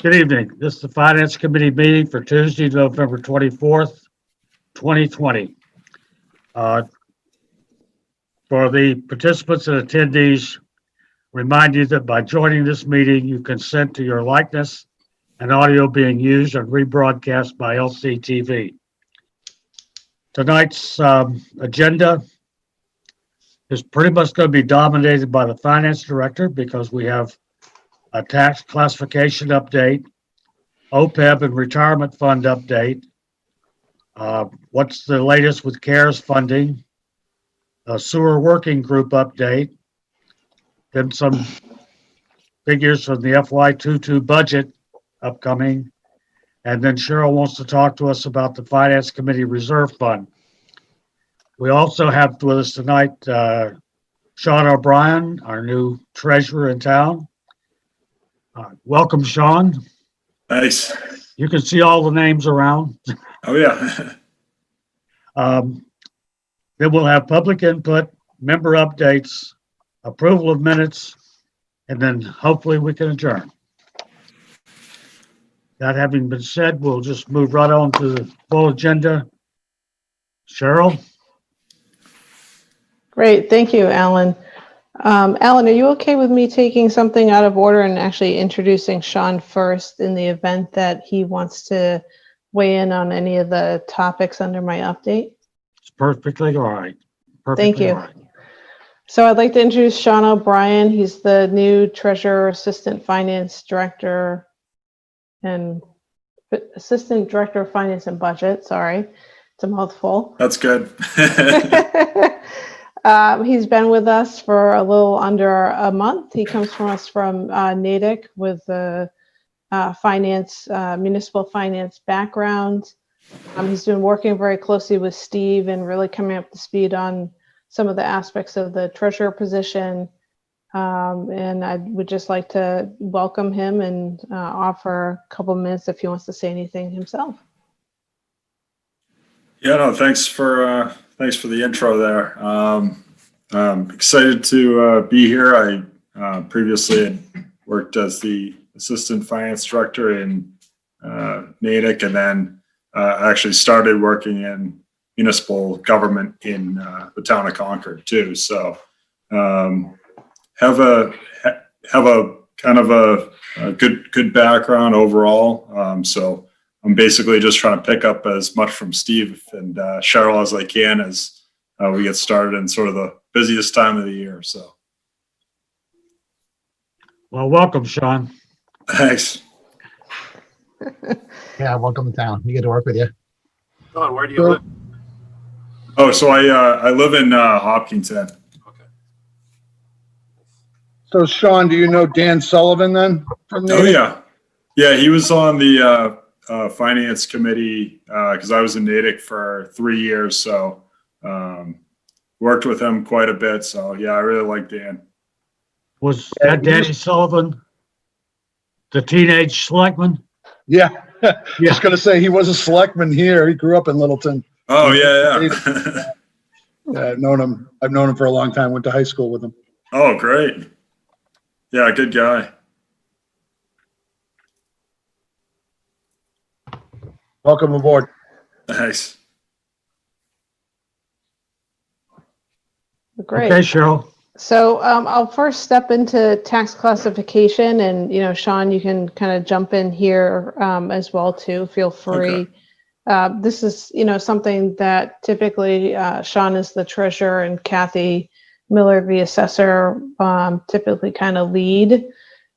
Good evening. This is the Finance Committee meeting for Tuesday, November 24th, 2020. For the participants and attendees, remind you that by joining this meeting, you consent to your likeness and audio being used and rebroadcast by LCTV. Tonight's agenda is pretty much going to be dominated by the Finance Director because we have a tax classification update, OPEB and retirement fund update. What's the latest with CARES funding? A sewer working group update. Then some figures from the FY22 budget upcoming. And then Cheryl wants to talk to us about the Finance Committee Reserve Fund. We also have with us tonight Sean O'Brien, our new treasurer in town. Welcome, Sean. Thanks. You can see all the names around. Oh, yeah. Then we'll have public input, member updates, approval of minutes, and then hopefully we can adjourn. That having been said, we'll just move right on to the full agenda. Cheryl? Great. Thank you, Alan. Alan, are you okay with me taking something out of order and actually introducing Sean first in the event that he wants to weigh in on any of the topics under my update? It's perfectly all right. Thank you. All right. So I'd like to introduce Sean O'Brien. He's the new Treasurer, Assistant Finance Director, and Assistant Director of Finance and Budget. Sorry, it's a mouthful. That's good. He's been with us for a little under a month. He comes from us from Natick with a municipal finance background. He's been working very closely with Steve and really coming up to speed on some of the aspects of the treasurer position. And I would just like to welcome him and offer a couple minutes if he wants to say anything himself. Yeah, no, thanks for the intro there. I'm excited to be here. I previously had worked as the Assistant Finance Director in Natick, and then actually started working in municipal government in the town of Concord too. So have a kind of a good background overall. So I'm basically just trying to pick up as much from Steve and Cheryl as I can as we get started in sort of the busiest time of the year. So, Well, welcome, Sean. thanks. Yeah, welcome to town. We get to work with you. Sean, where do you live? Oh, so I live in Hopkinton. Okay. So, Sean, do you know Dan Sullivan then? From Oh yeah, he was on the finance committee because I was in Natick for 3 years. So worked with him quite a bit. So yeah, I really like Dan. Was that Danny Sullivan, the teenage selectman? Yeah. Just going to say he was a selectman here. He grew up in Littleton. Oh yeah. Yeah, I've known him for a long time. Went to high school with him. Oh, great. Yeah, good guy. Welcome aboard. Thanks. Great. Okay, Cheryl. So I'll first step into tax classification, and Sean, you can kind of jump in here as well too. Feel free. Okay. This is something that typically Sean is the treasurer and Kathy Miller, the assessor, typically kind of lead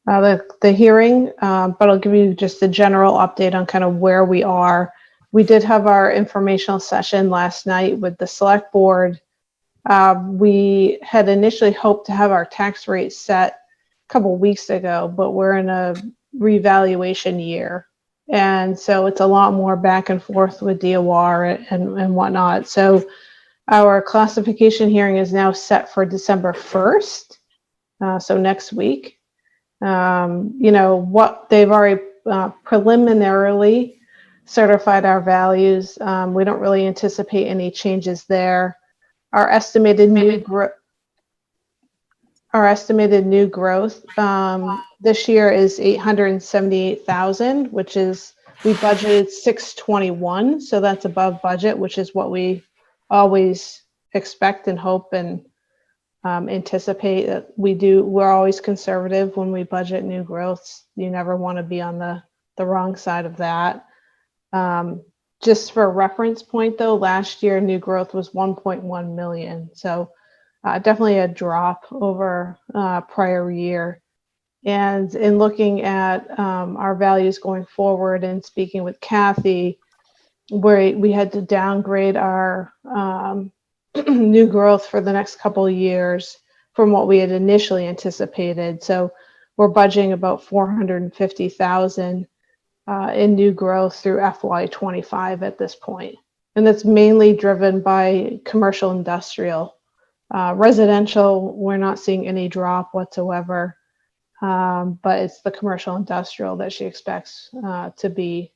the hearing. But I'll give you just a general update on kind of where we are. We did have our informational session last night with the select board. We had initially hoped to have our tax rate set a couple weeks ago, but we're in a revaluation year. And so it's a lot more back and forth with DOR and whatnot. So our classification hearing is now set for December 1st. So next week. What they've already preliminarily certified our values. We don't really anticipate any changes there. Our estimated new growth. our estimated new growth this year is 878,000, which is, we budgeted 621, so that's above budget, which is what we always expect and hope and anticipate that we do. We're always conservative when we budget new growths. You never want to be on the wrong side of that. Just for a reference point though, last year new growth was 1.1 million. So definitely a drop over prior year. And in looking at our values going forward and speaking with Kathy, where we had to downgrade our new growth for the next couple of years from what we had initially anticipated. So we're budgeting about 450,000 in new growth through FY25 at this point. And that's mainly driven by commercial industrial. Residential, we're not seeing any drop whatsoever, but it's the commercial industrial that she expects to be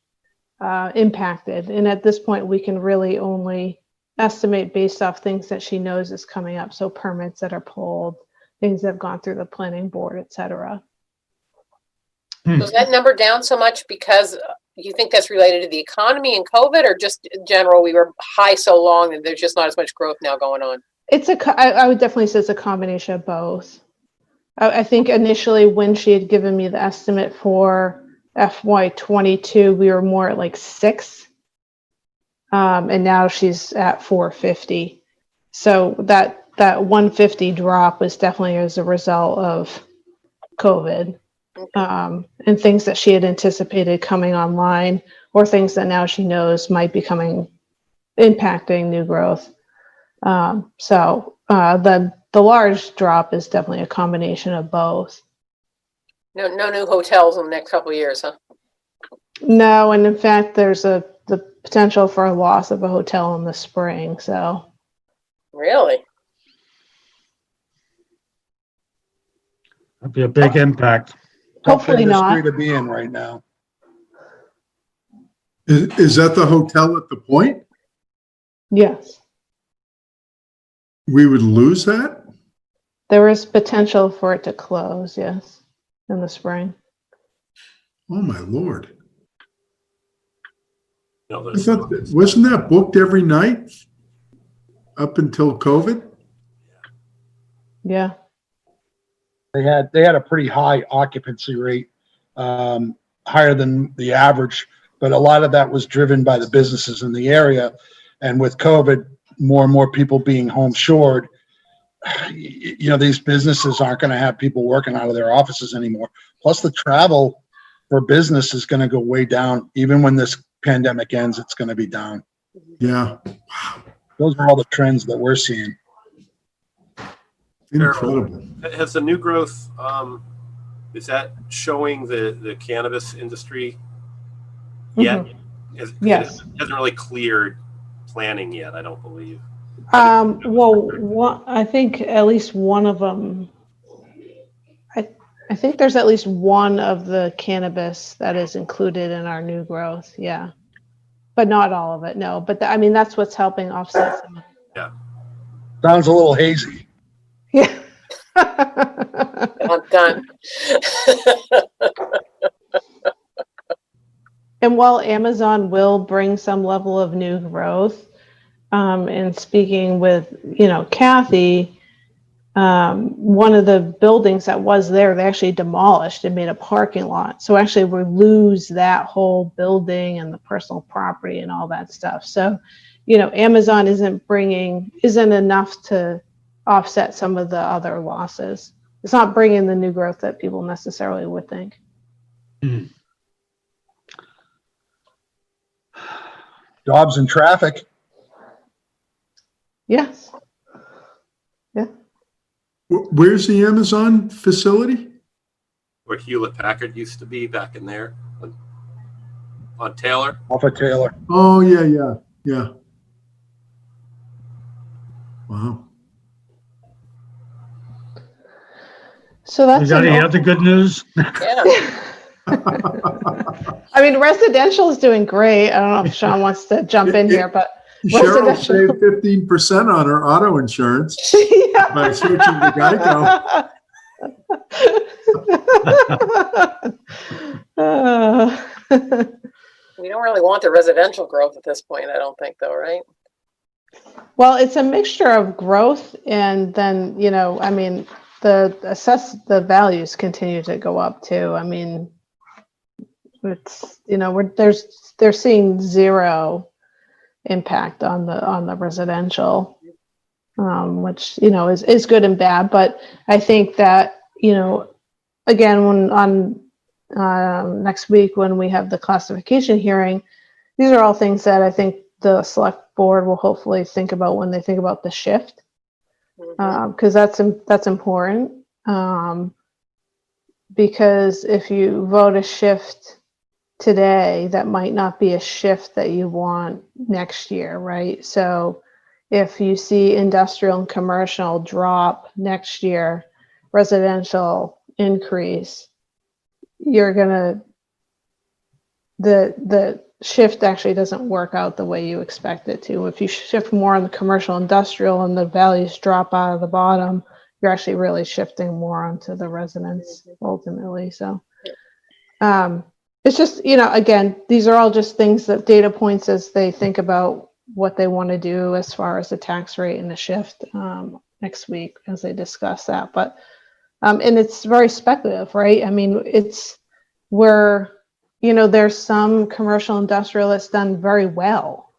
impacted. And at this point, we can really only estimate based off things that she knows is coming up. So permits that are pulled, things that have gone through the planning board, et cetera. Was that number down so much because you think that's related to the economy and COVID, or just in general, we were high so long that there's just not as much growth now going on? I would definitely say it's a combination of both. I think initially when she had given me the estimate for FY22, we were more at like 6. And now she's at 450. So that 150 drop was definitely as a result of COVID. And things that she had anticipated coming online, or things that now she knows might be impacting new growth. So the large drop is definitely a combination of both. No new hotels in the next couple of years, huh? No, and in fact, there's the potential for a loss of a hotel in the spring. So Really? That'd be a big impact. hopefully Tough not. industry to be in right now. Is that the hotel at the Point? Yes, We would lose that? there is potential for it to close. Yes, in the spring. Oh, my Lord. No, I thought, wasn't that booked every night up until COVID? Yeah. They had a pretty high occupancy rate, higher than the average, but a lot of that was driven by the businesses in the area. And with COVID, more and more people being home shored, these businesses aren't going to have people working out of their offices anymore. Plus the travel for business is going to go way down. Even when this pandemic ends, it's going to be down. Yeah, Those are all the trends that we're seeing. incredible. has the new growth, is that showing the cannabis industry yet? Yes. It hasn't really cleared planning yet, I don't believe. Well, I think at least one of them, I think there's at least one of the cannabis that is included in our new growth. Yeah. But not all of it. No, but I mean, that's what's helping offset some. Sounds a little hazy. Yeah. I'm done. And while Amazon will bring some level of new growth, and speaking with, Kathy, one of the buildings that was there, they actually demolished and made a parking lot. So actually we lose that whole building and the personal property and all that stuff. So, Amazon isn't enough to offset some of the other losses. It's not bringing the new growth that people necessarily would think. Jobs and traffic. Yes. Where's the Amazon facility? Where Hewlett Packard used to be back in there on Taylor. Off of Taylor. Oh, yeah. Wow. So that's You got any other good news? Yeah. I mean, residential is doing great. I don't know if Sean wants to jump in here, but Cheryl residential. saved 15% on her auto insurance Yeah. by switching to Geico. We don't really want the residential growth at this point, I don't think, though, right? Well, it's a mixture of growth and then, I mean, the values continue to go up too. I mean, it's, they're seeing zero impact on the residential, which, is good and bad. But I think that, again, when on next week, when we have the classification hearing, these are all things that I think the select board will hopefully think about when they think about the shift, because that's important. Because if you vote a shift today, that might not be a shift that you want next year, right? So if you see industrial and commercial drop next year, residential increase, you're gonna, the shift actually doesn't work out the way you expect it to. If you shift more on the commercial industrial and the values drop out of the bottom, you're actually really shifting more onto the residents ultimately. So it's just, again, these are all just things, that data points as they think about what they want to do as far as the tax rate and the shift next week as they discuss that. But and it's very speculative, right? I mean, it's where, there's some commercial industrial that's done very well,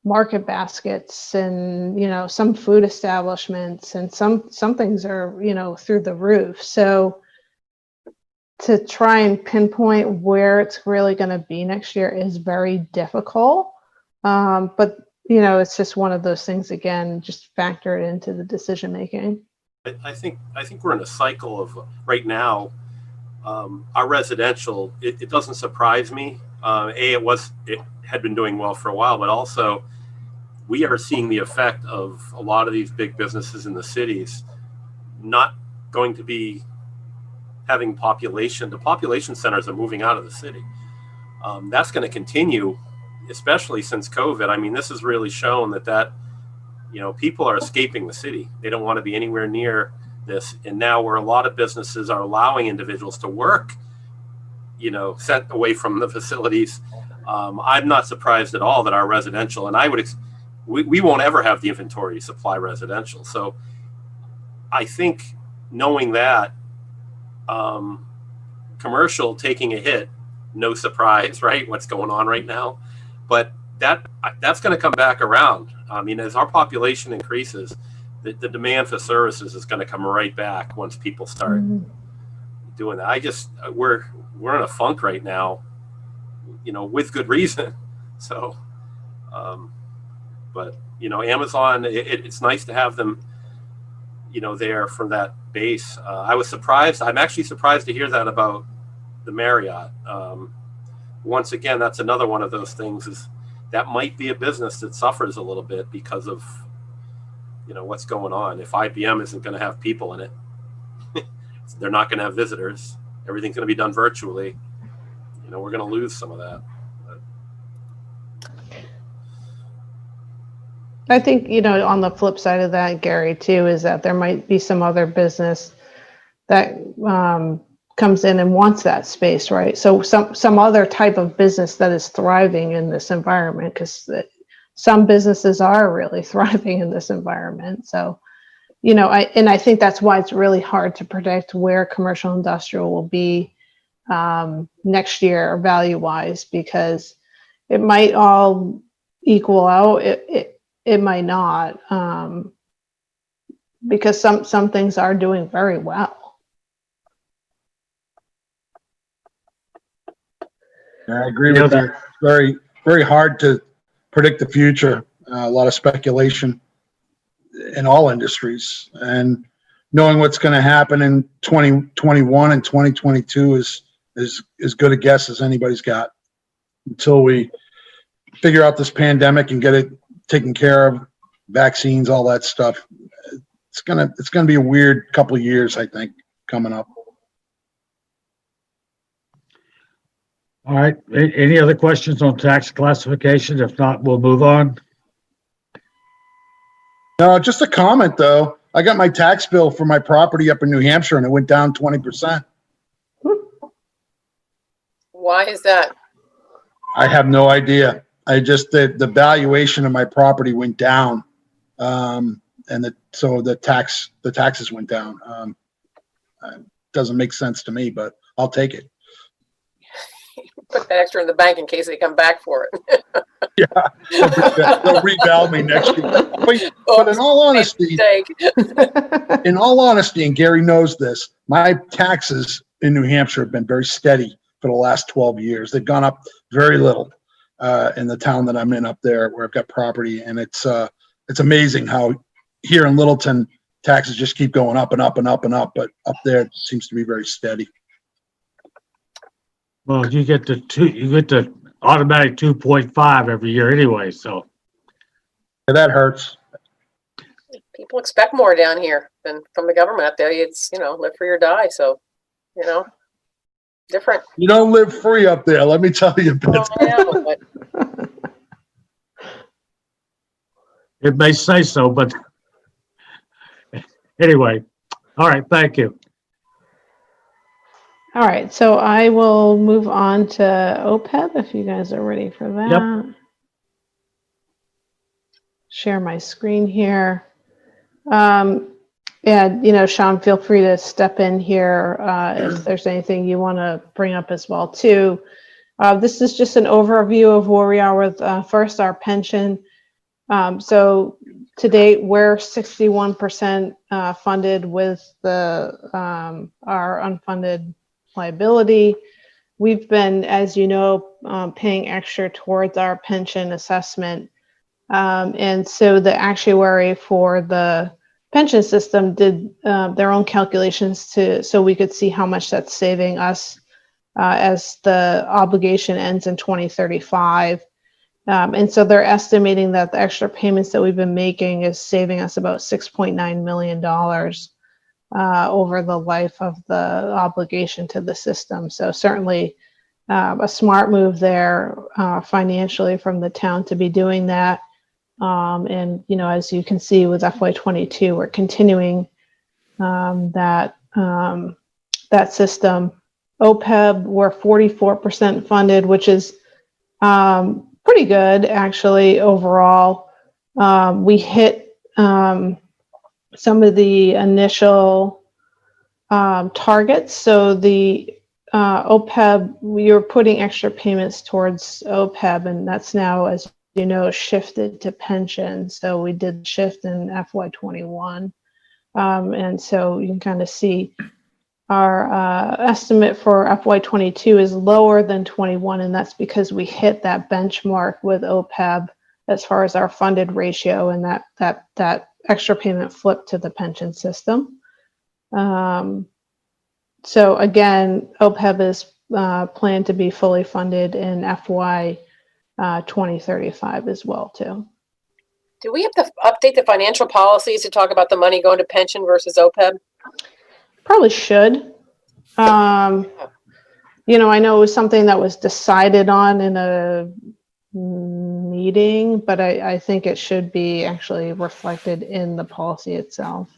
market baskets and, some food establishments, and some things are, through the roof. So to try and pinpoint where it's really going to be next year is very difficult. But, it's just one of those things, again, just factor it into the decision making. I think we're in a cycle of right now. Our residential, it doesn't surprise me. It had been doing well for a while, but also we are seeing the effect of a lot of these big businesses in the cities not going to be having population. The population centers are moving out of the city. That's going to continue, especially since COVID. I mean, this has really shown that people are escaping the city. They don't want to be anywhere near this. And now where a lot of businesses are allowing individuals to work, sent away from the facilities, I'm not surprised at all that our residential, and we won't ever have the inventory to supply residential. So I think knowing that, commercial taking a hit, no surprise, right? What's going on right now. But that's going to come back around. I mean, as our population increases, the demand for services is going to come right back once people start doing that. We're in a funk right now, with good reason. So, but Amazon, it's nice to have them, there from that base. I'm actually surprised to hear that about the Marriott. Once again, that's another one of those things, is that might be a business that suffers a little bit because of, what's going on. If IBM isn't going to have people in it, they're not going to have visitors. Everything's going to be done virtually. We're going to lose some of that. I think, on the flip side of that, Gary, too, is that there might be some other business that comes in and wants that space, right? So some other type of business that is thriving in this environment, because some businesses are really thriving in this environment. So, I think that's why it's really hard to predict where commercial industrial will be next year value-wise, because it might all equal out. It might not, because some things are doing very well. I agree with you. It's very, very hard to predict the future. A lot of speculation in all industries, and knowing what's going to happen in 2021 and 2022 is as good a guess as anybody's got until we figure out this pandemic and get it taken care of, vaccines, all that stuff. It's gonna be a weird couple of years, I think, coming up. All right. Any other questions on tax classification? If not, we'll move on. No, just a comment though. I got my tax bill for my property up in New Hampshire and it went down 20%. Why is that? I have no idea. I just, the valuation of my property went down. So the taxes went down. Doesn't make sense to me, but I'll take it. Put that extra in the bank in case they come back for it. They'll reval me next year. But in all honesty, Mistake. and Gary knows this, my taxes in New Hampshire have been very steady for the last 12 years. They've gone up very little in the town that I'm in up there where I've got property. And it's amazing how here in Littleton, taxes just keep going up and up and up and up. But up there, it seems to be very steady. Well, you get the automatic 2.5 every year anyway, so. Yeah, that hurts. People expect more down here than from the government up there. It's, live free or die. So, different. You don't live free up there, let me tell you. Well, I know, but It may say so, but anyway. All right, thank you. All right, so I will move on to OPEB if you guys are ready for that. Yep. Share my screen here. Sean, feel free to step in here if there's anything you want to bring up as well too. This is just an overview of where we are with first our pension. So to date, we're 61% funded with our unfunded liability. We've been, as you know, paying extra towards our pension assessment. And so the actuary for the pension system did their own calculations so we could see how much that's saving us as the obligation ends in 2035. And so they're estimating that the extra payments that we've been making is saving us about $6.9 million over the life of the obligation to the system. So certainly a smart move there financially from the town to be doing that. And, as you can see with FY22, we're continuing that system. OPEB, we're 44% funded, which is pretty good, actually, overall. We hit some of the initial targets. So the OPEB, we were putting extra payments towards OPEB, and that's now, as you know, shifted to pension. So we did shift in FY21. And so you can kind of see our estimate for FY22 is lower than 21, and that's because we hit that benchmark with OPEB as far as our funded ratio, and that extra payment flipped to the pension system. So again, OPEB is planned to be fully funded in FY 2035 as well too. do we have to update the financial policies to talk about the money going to pension versus OPEB? Probably should. I know it was something that was decided on in a meeting, but I think it should be actually reflected in the policy itself.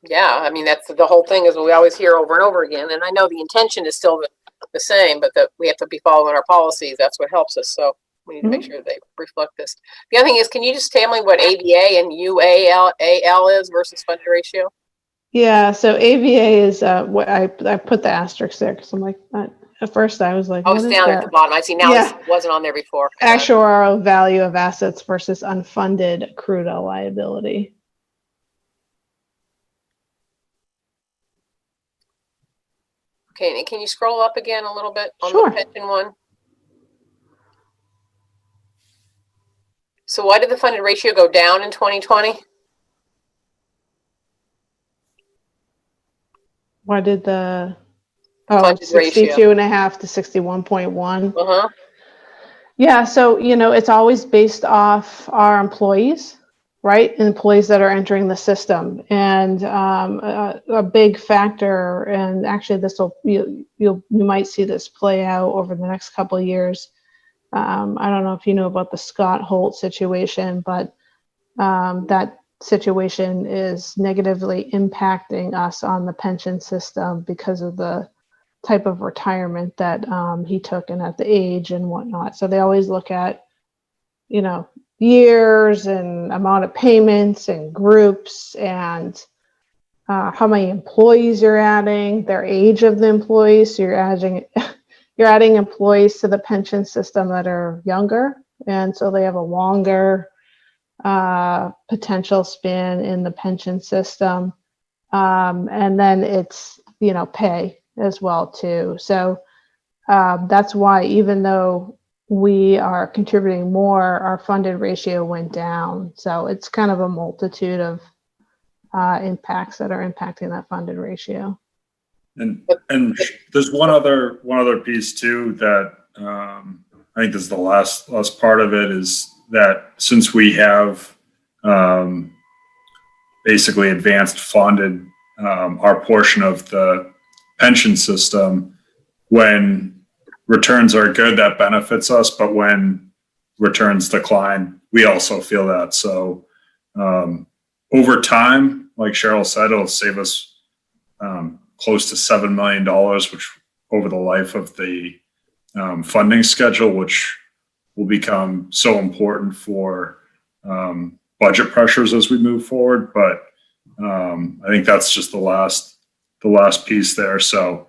Yeah. I mean, that's the whole thing is what we always hear over and over again. And I know the intention is still the same, but that we have to be following our policies. That's what helps us. So we need to make sure they reflect this. The other thing is, can you just tell me what AVA and UAL is versus funded ratio? Yeah, so AVA is what I put the asterisk there because I'm like, at first I was like, Oh, it's what is down that? at the bottom. I see now. Yeah. It wasn't on there before. Actuarial value of assets versus unfunded accrued liability. Okay, and can you scroll up again a little bit on Sure. the pension one? So why did the funded ratio go down in 2020? Why did the Funded ratio. 62.5 to 61.1? Uh-huh. Yeah, so it's always based off our employees, right? Employees that are entering the system, and a big factor. And actually, you might see this play out over the next couple of years. I don't know if you know about the Scott Holt situation, but that situation is negatively impacting us on the pension system because of the type of retirement that he took and at the age and whatnot. So they always look at, years and amount of payments and groups and how many employees you're adding, their age of the employees. So you're adding employees to the pension system that are younger, and so they have a longer potential span in the pension system, and then it's pay as well too. So that's why even though we are contributing more, our funded ratio went down. So it's kind of a multitude of impacts that are impacting that funded ratio. And there's one other piece too that I think is the last part of it, is that since we have basically advanced funded our portion of the pension system, when returns are good, that benefits us, but when returns decline, we also feel that. So over time, like Cheryl said, it'll save us close to $7 million, which over the life of the funding schedule, which will become so important for budget pressures as we move forward. But I think that's just the last piece there. So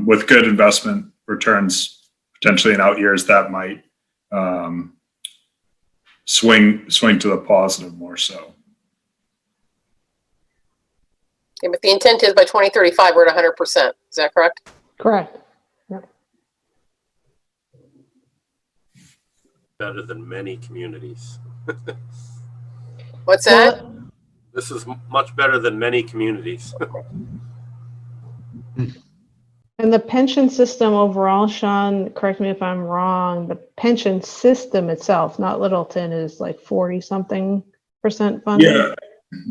with good investment returns potentially in out years, that might swing to the positive more so. Yeah, but the intent is by 2035, we're at 100%. Is that correct? Correct. Yep. Better than many communities. What's that? Well, This is much better than many communities. and the pension system overall, Sean, correct me if I'm wrong, the pension system itself, not Littleton, is like 40-something% funded.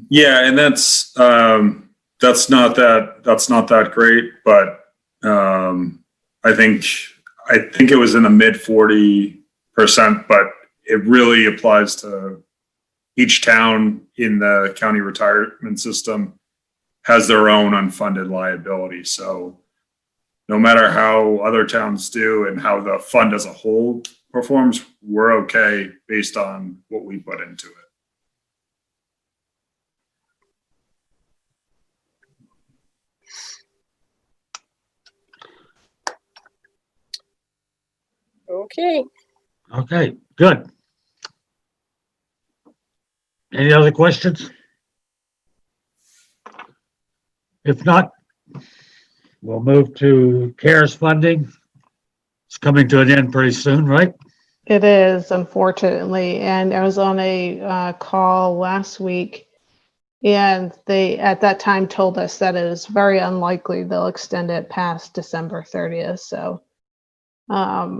Yeah, and that's not that great, but I think it was in the mid 40%, but it really applies to each town in the county retirement system has their own unfunded liability. So no matter how other towns do and how the fund as a whole performs, we're okay based on what we put into it. Okay. Okay, good. Any other questions? If not, we'll move to CARES funding. It's coming to an end pretty soon, right? It is, unfortunately. And I was on a call last week, and they at that time told us that it is very unlikely they'll extend it past December 30th. So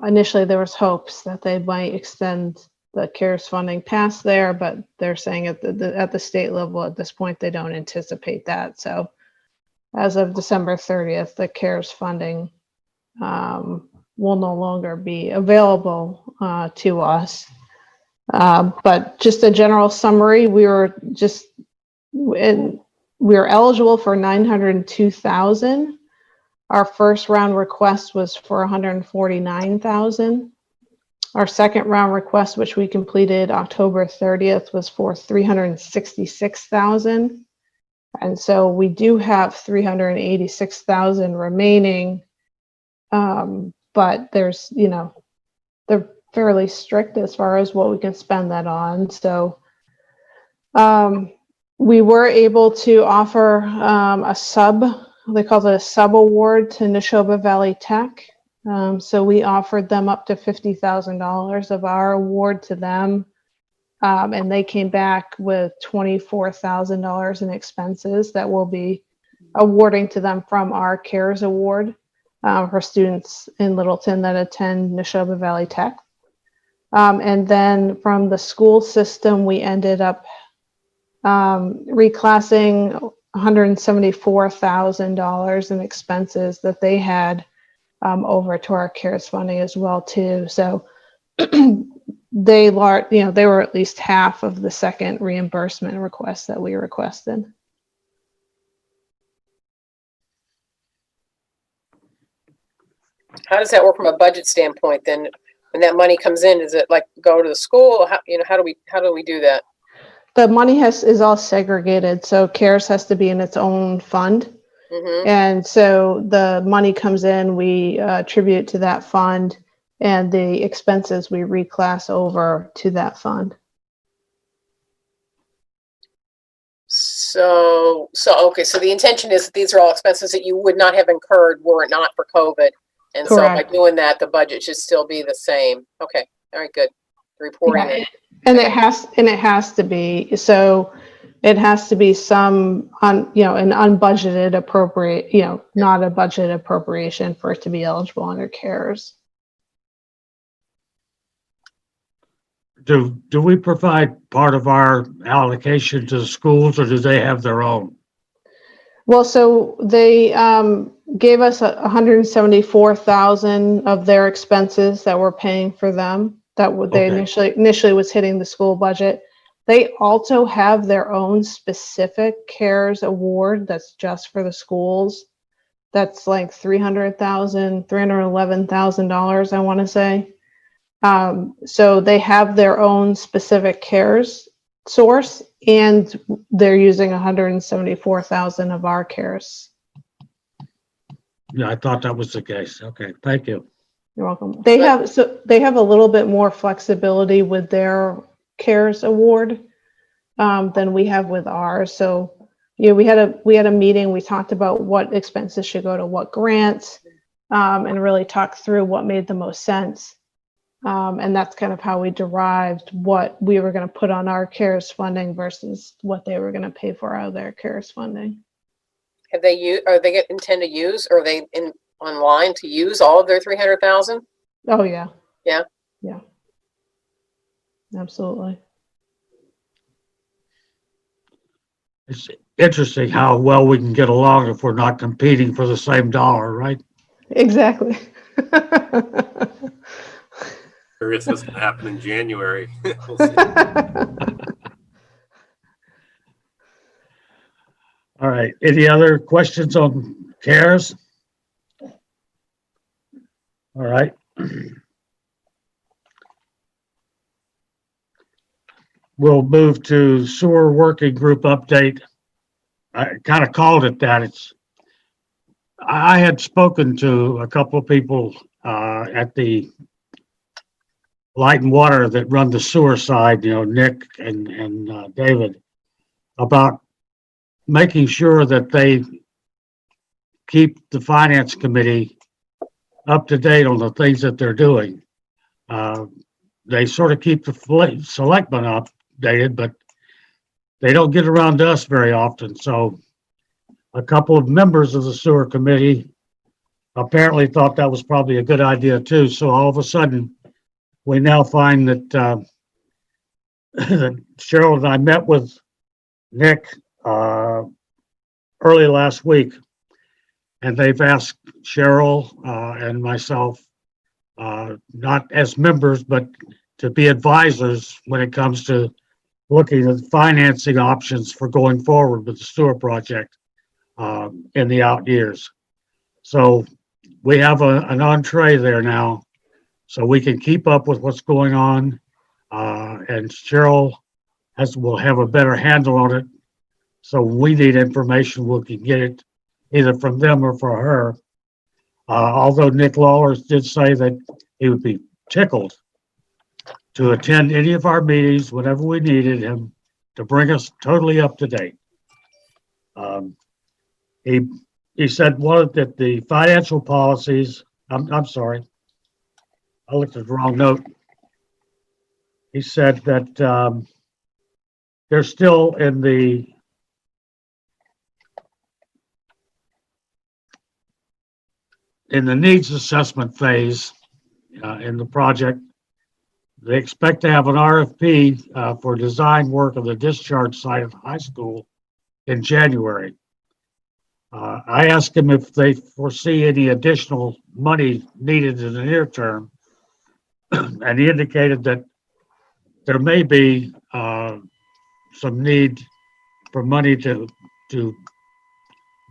initially there was hopes that they might extend the CARES funding past there, but they're saying at the state level at this point they don't anticipate that. So as of December 30th, the CARES funding will no longer be available to us. But just a general summary, we were eligible for 902,000. Our first round request was for 149,000. Our second round request, which we completed October 30th, was for 366,000. And so we do have 386,000 remaining. But there's, they're fairly strict as far as what we can spend that on. So we were able to offer a sub, they call it a sub award to Nashoba Valley Tech. So we offered them up to $50,000 of our award to them. And they came back with $24,000 in expenses that we'll be awarding to them from our CARES award for students in Littleton that attend Nashoba Valley Tech. And then from the school system, we ended up reclassing $174,000 in expenses that they had over to our CARES funding as well too. So they were at least half of the second reimbursement request that we requested. How does that work from a budget standpoint then? When that money comes in, does it like go to the school? How do we do that? The money is all segregated, so CARES has to be in its own fund. Mm-hmm. And so the money comes in, we attribute to that fund, and the expenses we reclass over to that fund. So okay. So the intention is that these are all expenses that you would not have incurred were it not for COVID. And so by Correct. doing that, the budget should still be the same. Okay. All right, good. Reporting Yeah, it. and Okay. it has to be, so it has to be some an unbudgeted appropriate, not a budget appropriation for it to be eligible under CARES. Do we provide part of our allocation to the schools, or do they have their own? Well, so they gave us 174,000 of their expenses that we're paying for them. That they Okay. initially was hitting the school budget. They also have their own specific CARES award that's just for the schools. That's like $311,000, I want to say. So they have their own specific CARES source, and they're using 174,000 of our CARES. Yeah, I thought that was the case. Okay, thank you. You're welcome. They have a little bit more flexibility with their CARES award than we have with ours. So we had a meeting. We talked about what expenses should go to what grants, and really talked through what made the most sense. And that's kind of how we derived what we were going to put on our CARES funding versus what they were going to pay for out of their CARES funding. Are they intend to use, or are they online to use all of their 300,000? Oh yeah. Yeah. Yeah. Absolutely. It's interesting how well we can get along if we're not competing for the same dollar, right? Exactly. Curious what's going to happen in January. We'll see. All right. Any other questions on CARES? All right. We'll move to sewer working group update. I kind of called it that. I had spoken to a couple of people at the Light and Water that run the sewer side, Nick and David, about making sure that they keep the finance committee up to date on the things that they're doing. They sort of keep the selectmen updated, but they don't get around to us very often. So a couple of members of the sewer committee apparently thought that was probably a good idea too. So all of a sudden, we now find that that Cheryl and I met with Nick early last week, and they've asked Cheryl and myself, not as members, but to be advisors when it comes to looking at financing options for going forward with the sewer project in the out years. So we have an entree there now, so we can keep up with what's going on, and Cheryl will have a better handle on it. So when we need information, we can get it either from them or from her. Although Nick Lawler did say that he would be tickled to attend any of our meetings whenever we needed him to bring us totally up to date. He said that the financial policies, I'm sorry, I looked at the wrong note. He said that they're still in the needs assessment phase in the project. They expect to have an RFP for design work of the discharge site of the high school in January. I asked him if they foresee any additional money needed in the near term, and he indicated that there may be some need for money to do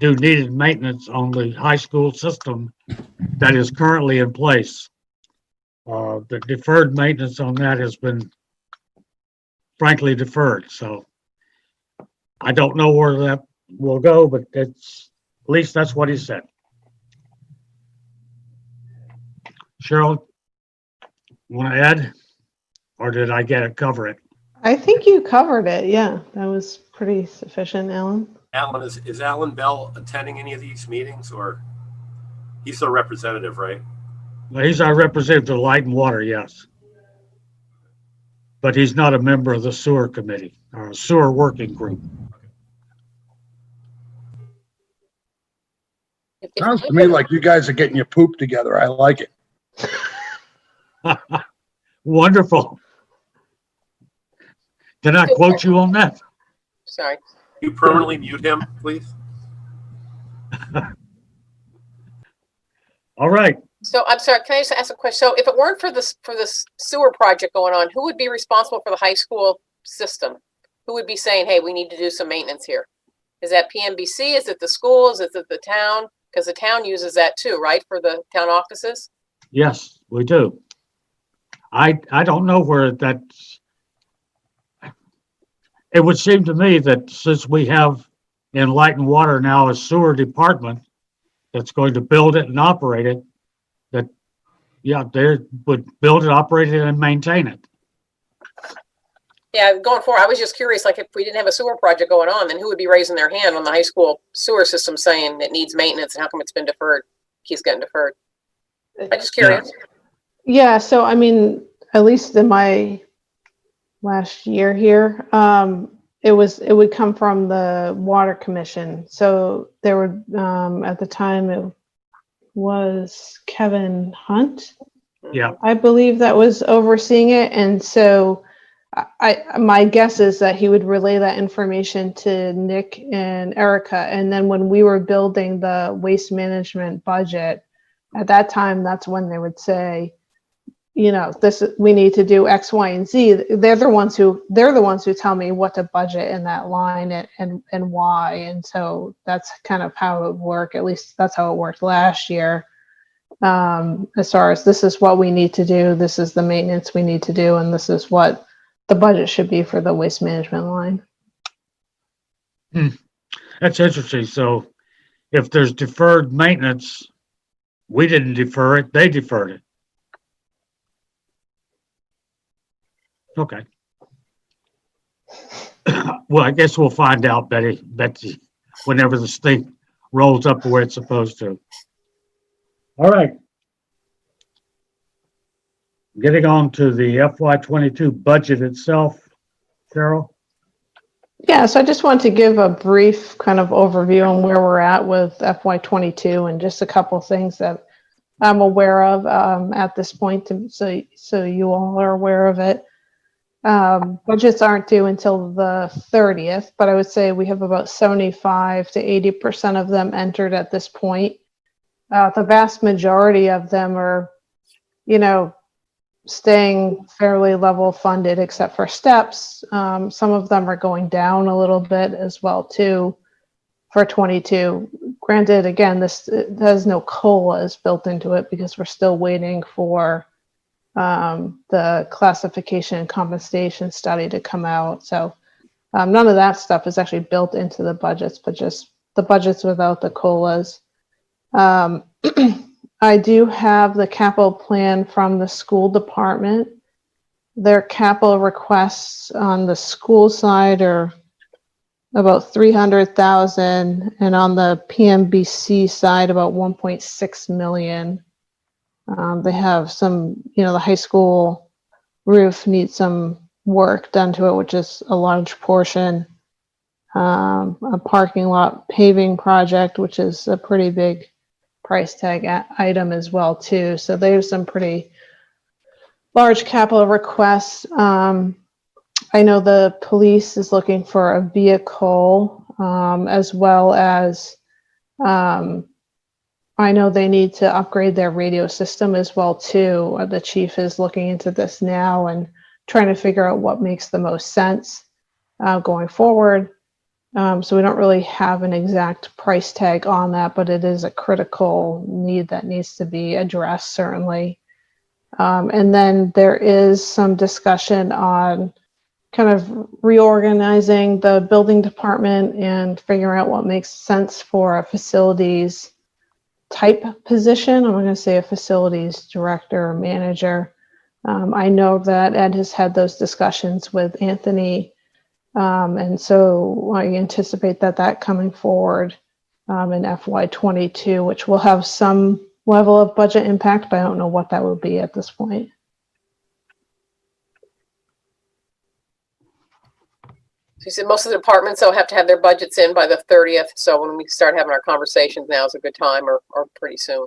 needed maintenance on the high school system that is currently in place. The deferred maintenance on that has been frankly deferred. So I don't know where that will go, but it's, at least that's what he said. Cheryl, want to add? Or did I get it, cover it? I think you covered it. Yeah, that was pretty sufficient, Alan. Alan, is Alan Bell attending any of these meetings, or he's the representative, right? Well, he's our representative of Light and Water, yes. But he's not a member of the sewer committee or sewer working group. If Sounds to me like you guys are getting your poop together. I like it. Wonderful. Can I quote you on that? Sorry. You permanently mute him, please. All right. So I'm sorry, can I just ask a question? So if it weren't for this sewer project going on, who would be responsible for the high school system? Who would be saying, hey, we need to do some maintenance here? Is that PMBC? Is it the schools? Is it the town? Because the town uses that too, right, for the town offices? Yes, we do. I don't know where that's. It would seem to me that since we have in Light and Water now a sewer department that's going to build it and operate it, that, yeah, they would build it, operate it, and maintain it. Yeah, going forward, I was just curious, like if we didn't have a sewer project going on, then who would be raising their hand on the high school sewer system saying it needs maintenance and how come it's been deferred, keeps getting deferred? I'm just curious. Yeah, so I mean, at least in my last year here, it would come from the Water Commission. So there would at the time it was Kevin Hunt, Yeah. I believe, that was overseeing it, and so my guess is that he would relay that information to Nick and Erica, and then when we were building the waste management budget, at that time, that's when they would say, you know, we need to do X, Y, and Z. They're the ones who tell me what to budget in that line and why. And so that's kind of how it would work. At least that's how it worked last year. As far as this is what we need to do, this is the maintenance we need to do, and this is what the budget should be for the waste management line. That's interesting. So if there's deferred maintenance, we didn't defer it, they deferred it. Okay. Well, I guess we'll find out, Betsy, whenever this thing rolls up where it's supposed to. All right. Getting on to the FY22 budget itself, Cheryl. Yeah, so I just want to give a brief kind of overview on where we're at with FY22 and just a couple of things that I'm aware of at this point, so you all are aware of it. Budgets aren't due until the 30th, but I would say we have about 75 to 80% of them entered at this point. The vast majority of them are, you know, staying fairly level funded except for steps. Some of them are going down a little bit as well too for 22. Granted, again, this has no COLAs built into it because we're still waiting for the classification and compensation study to come out. So none of that stuff is actually built into the budgets, but just the budgets without the COLAs. I do have the capital plan from the school department. Their capital requests on the school side are about 300,000, and on the PMBC side about 1.6 million. They have some, you know, the high school roof needs some work done to it, which is a large portion. A parking lot paving project, which is a pretty big price tag item as well too. So there's some pretty large capital requests. I know the police is looking for a vehicle, as well as I know they need to upgrade their radio system as well too. The chief is looking into this now, and trying to figure out what makes the most sense going forward. So we don't really have an exact price tag on that, but it is a critical need that needs to be addressed, certainly. And then there is some discussion on kind of reorganizing the building department and figuring out what makes sense for a facilities type position. I'm going to say a facilities director or manager. I know that Ed has had those discussions with Anthony. And so I anticipate that coming forward in FY22, which will have some level of budget impact, but I don't know what that will be at this point. So you said most of the departments will have to have their budgets in by the 30th. So when we start having our conversations, now is a good time, or pretty soon.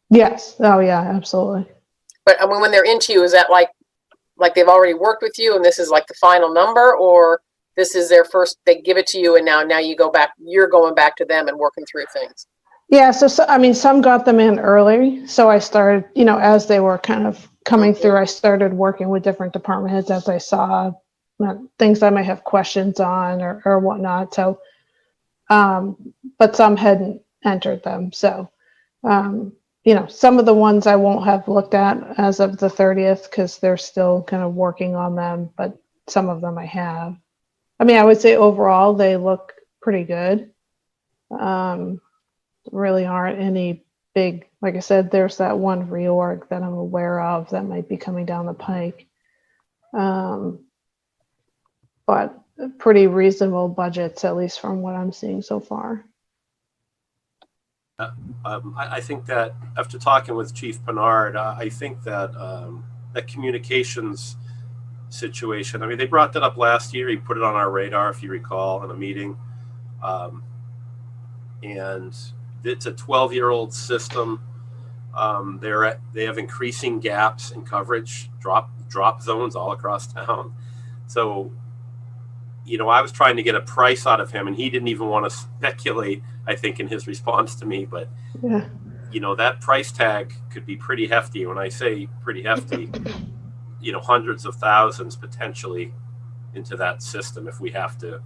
Yes. Oh, yeah, absolutely. But I mean, when they're into you, is that like they've already worked with you and this is like the final number, or this is their first, they give it to you and now you go back, you're going back to them and working through things? Yeah. So I mean, some got them in early. So I started, as they were kind of coming through, I started working with different department heads as I saw things I might have questions on or whatnot. So, but some hadn't entered them. So, some of the ones I won't have looked at as of the 30th because they're still kind of working on them, but some of them I have. I mean, I would say overall they look pretty good. Really aren't any big, like I said, there's that one reorg that I'm aware of that might be coming down the pike. But pretty reasonable budgets, at least from what I'm seeing so far. I think that after talking with Chief Bernard, I think that that communications situation, I mean, they brought that up last year. He put it on our radar, if you recall, in a meeting. And it's a 12-year-old system. They have increasing gaps in coverage, drop zones all across town. So, I was trying to get a price out of him, and he didn't even want to speculate, I think, in his response to me. But, Yeah. That price tag could be pretty hefty. When I say pretty hefty, hundreds of thousands potentially into that system if we have to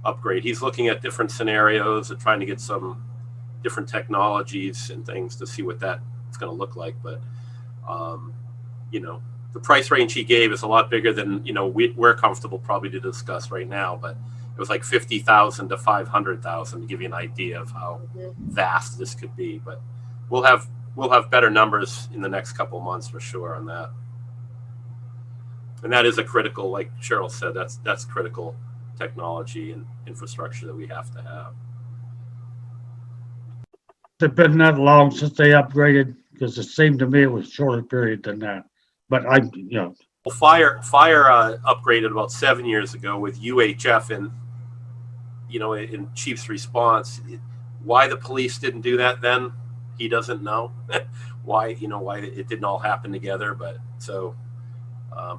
upgrade. He's looking at different scenarios and trying to get some different technologies and things to see what that's going to look like. But, the price range he gave is a lot bigger than, we're comfortable probably to discuss right now, but it was like 50,000 to 500,000 to give you an idea of how vast this could be. But we'll have better numbers in the next couple of months for sure on that. And that is a critical, like Cheryl said, that's critical technology and infrastructure that we have to have. It's been that long since they upgraded, because it seemed to me it was a shorter period than that. But Well, fire upgraded about 7 years ago with UHF, and in Chief's response, why the police didn't do that then, he doesn't know. why it didn't all happen together. But so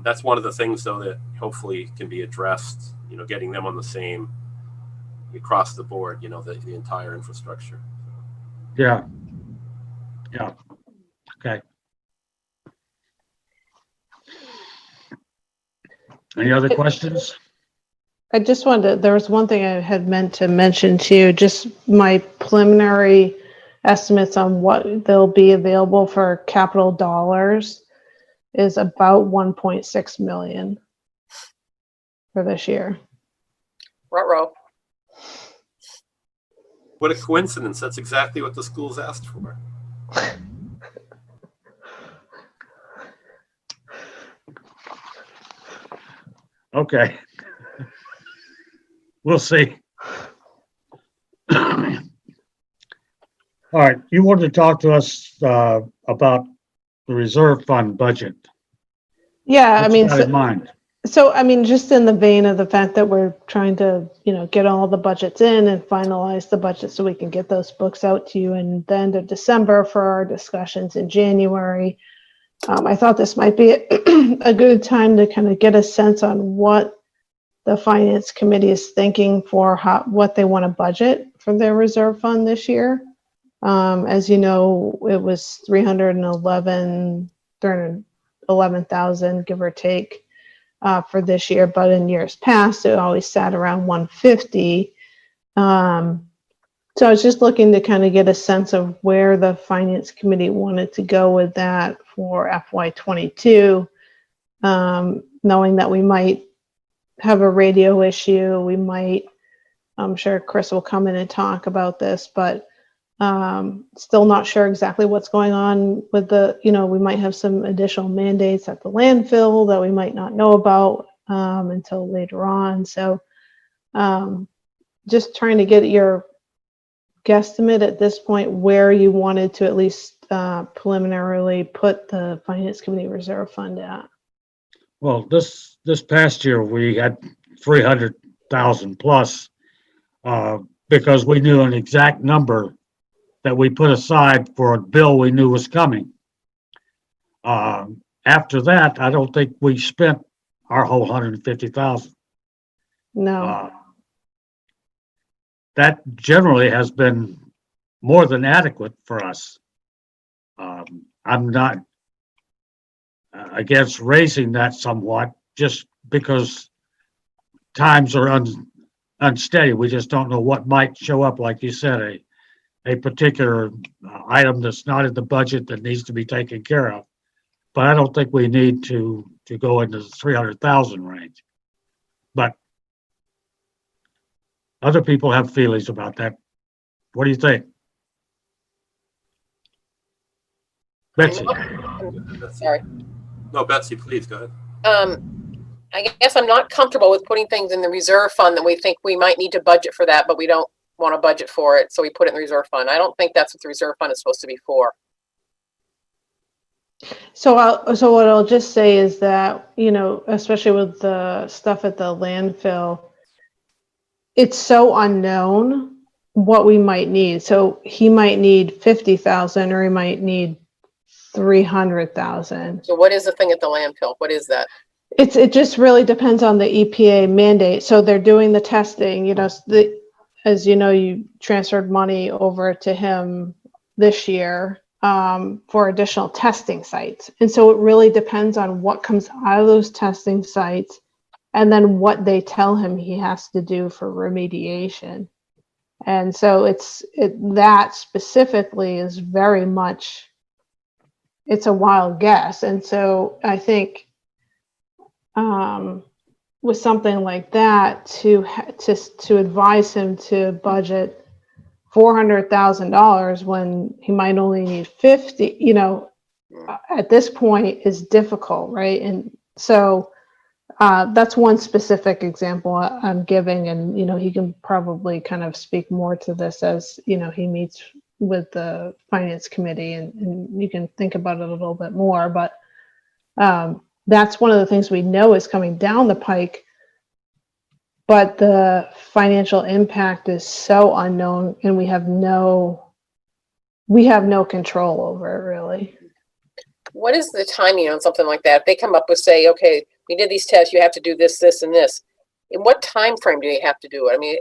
that's one of the things, though, that hopefully can be addressed. Getting them on the same across the board. The entire infrastructure. yeah. Okay. Any other questions? I just wanted there was one thing I had meant to mention to you, just my preliminary estimates on what they'll be available for capital dollars is about 1.6 million for this year. Ruh-roh. What a coincidence. That's exactly what the schools asked for. Okay. We'll see. All right. You wanted to talk to us about the reserve fund budget. Yeah, What's you got in mind? So, just in the vein of the fact that we're trying to, get all the budgets in and finalize the budget so we can get those books out to you in the end of December for our discussions in January. I thought this might be a good time to kind of get a sense on what the finance committee is thinking for what they want to budget for their reserve fund this year. As you know, it was 311,000, give or take. for this year, but in years past, it always sat around 150. So I was just looking to kind of get a sense of where the finance committee wanted to go with that for FY22, knowing that we might have a radio issue. We might, I'm sure Chris will come in and talk about this, but still not sure exactly what's going on with the, we might have some additional mandates at the landfill that we might not know about until later on. So just trying to get your guesstimate at this point where you wanted to at least preliminarily put the finance committee reserve fund at. Well, this past year, we had 300,000 plus, because we knew an exact number that we put aside for a bill we knew was coming. After that, I don't think we spent our whole 150,000. No. That generally has been more than adequate for us. I'm not against raising that somewhat, just because times are unsteady. We just don't know what might show up, like you said, a particular item that's not in the budget that needs to be taken care of. But I don't think we need to go into the 300,000 range. But other people have feelings about that. What do you think? Betsy? Sorry. No, Betsy, please go ahead. I guess I'm not comfortable with putting things in the reserve fund that we think we might need to budget for that, but we don't want to budget for it, so we put it in the reserve fund. I don't think that's what the reserve fund is supposed to be for. So what I'll just say is that, especially with the stuff at the landfill, it's so unknown what we might need. So he might need 50,000 or he might need 300,000. So what is the thing at the landfill? What is that? It just really depends on the EPA mandate. So they're doing the testing, as you know, you transferred money over to him this year for additional testing sites. And so it really depends on what comes out of those testing sites and then what they tell him he has to do for remediation. And so that specifically is very much, it's a wild guess. And so I think with something like that, to advise him to budget $400,000 when he might only need 50, at this point is difficult, right? And so that's one specific example I'm giving, and he can probably kind of speak more to this as he meets with the finance committee, and you can think about it a little bit more. But that's one of the things we know is coming down the pike, but the financial impact is so unknown, and we have no control over it, really. What is the timing on something like that? If they come up with, say, okay, we did these tests, you have to do this, this, and this. In what time frame do they have to do it? I mean,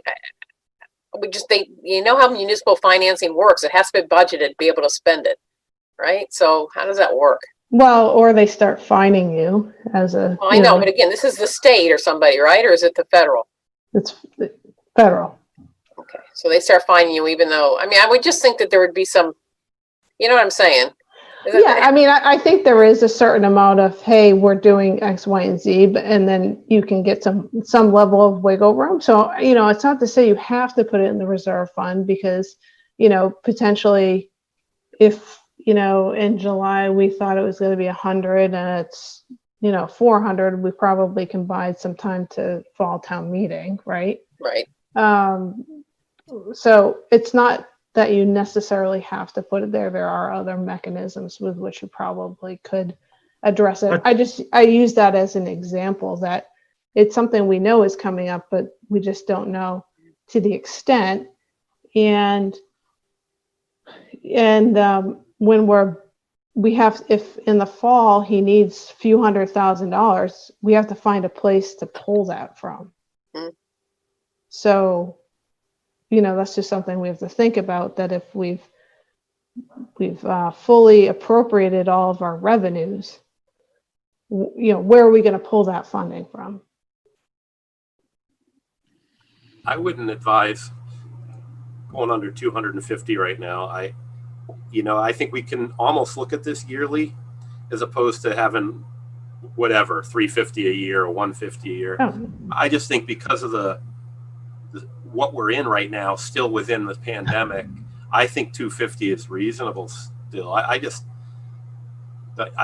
how municipal financing works. It has to be budgeted to be able to spend it, right? So how does that work? Well, or they start fining you as a. Well, I know, but again, this is the state or somebody, right? Or is it the federal? It's federal. Okay, so they start fining you, even though, I would just think that there would be some, you know what I'm saying? I think there is a certain amount of, hey, we're doing X, Y, and Z, and then you can get some level of wiggle room. So, it's not to say you have to put it in the reserve fund, because, potentially if, in July, we thought it was going to be 100 and it's, 400, we probably can buy some time to fall town meeting, right? Right. So it's not that you necessarily have to put it there. There are other mechanisms with which you probably could address it. I use that as an example that it's something we know is coming up, but we just don't know to the extent. And when if in the fall he needs a few $100,000, we have to find a place to pull that from. Mm. So, that's just something we have to think about, that if we've fully appropriated all of our revenues, where are we going to pull that funding from? I wouldn't advise going under 250 right now. I think we can almost look at this yearly as opposed to having whatever 350 a year or 150 a year. Oh. I just think because of the what we're in right now, still within the pandemic, I think 250 is reasonable still. I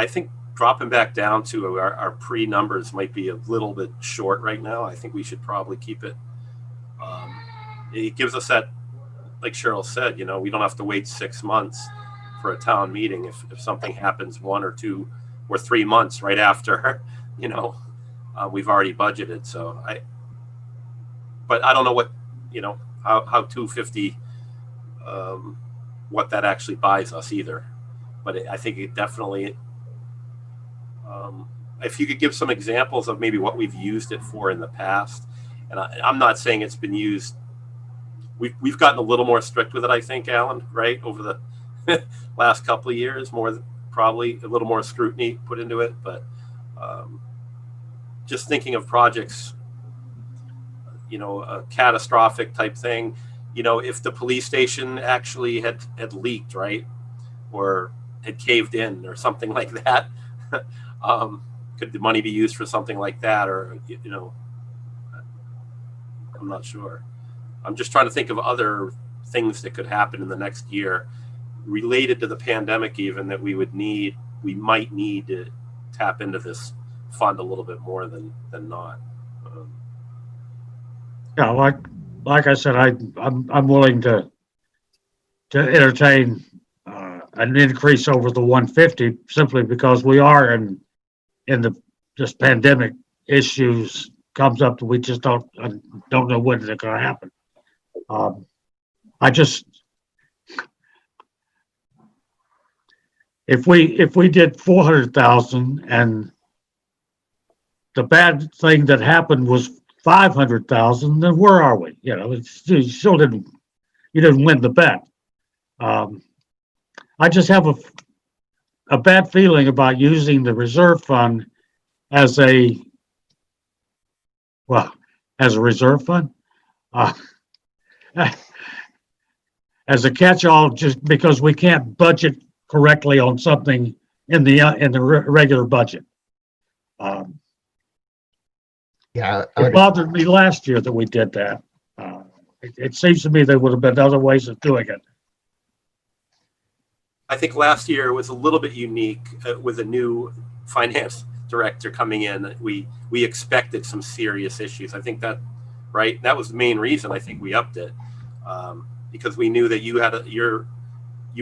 think dropping back down to our pre numbers might be a little bit short right now. I think we should probably keep it. It gives us that, like Cheryl said, we don't have to wait 6 months for a town meeting if something happens 1 or 2 or 3 months right after, we've already budgeted. So but I don't know what, how 250, what that actually buys us either. But I think it definitely, if you could give some examples of maybe what we've used it for in the past, and I'm not saying it's been used. We've gotten a little more strict with it, I think, Alan, right? Over the last couple of years, probably a little more scrutiny put into it. But just thinking of projects, a catastrophic type thing, if the police station actually had leaked, right? Or had caved in or something like that, could the money be used for something like that? Or, I'm not sure. I'm just trying to think of other things that could happen in the next year related to the pandemic, even that we might need to tap into this fund a little bit more than not. Yeah, like I said, I'm willing to entertain an increase over the 150 simply because we are in this pandemic issues comes up that we just don't know when they're going to happen. If we did 400,000 and the bad thing that happened was 500,000, then where are we? You still didn't win the bet. I just have a bad feeling about using the reserve fund as a reserve fund, as a catch-all, just because we can't budget correctly on something in the regular budget. It bothered me last year that we did that. It seems to me there would have been other ways of doing it. I think last year was a little bit unique with a new finance director coming in. We expected some serious issues. I think that, right? That was the main reason I think we upped it, because we knew that you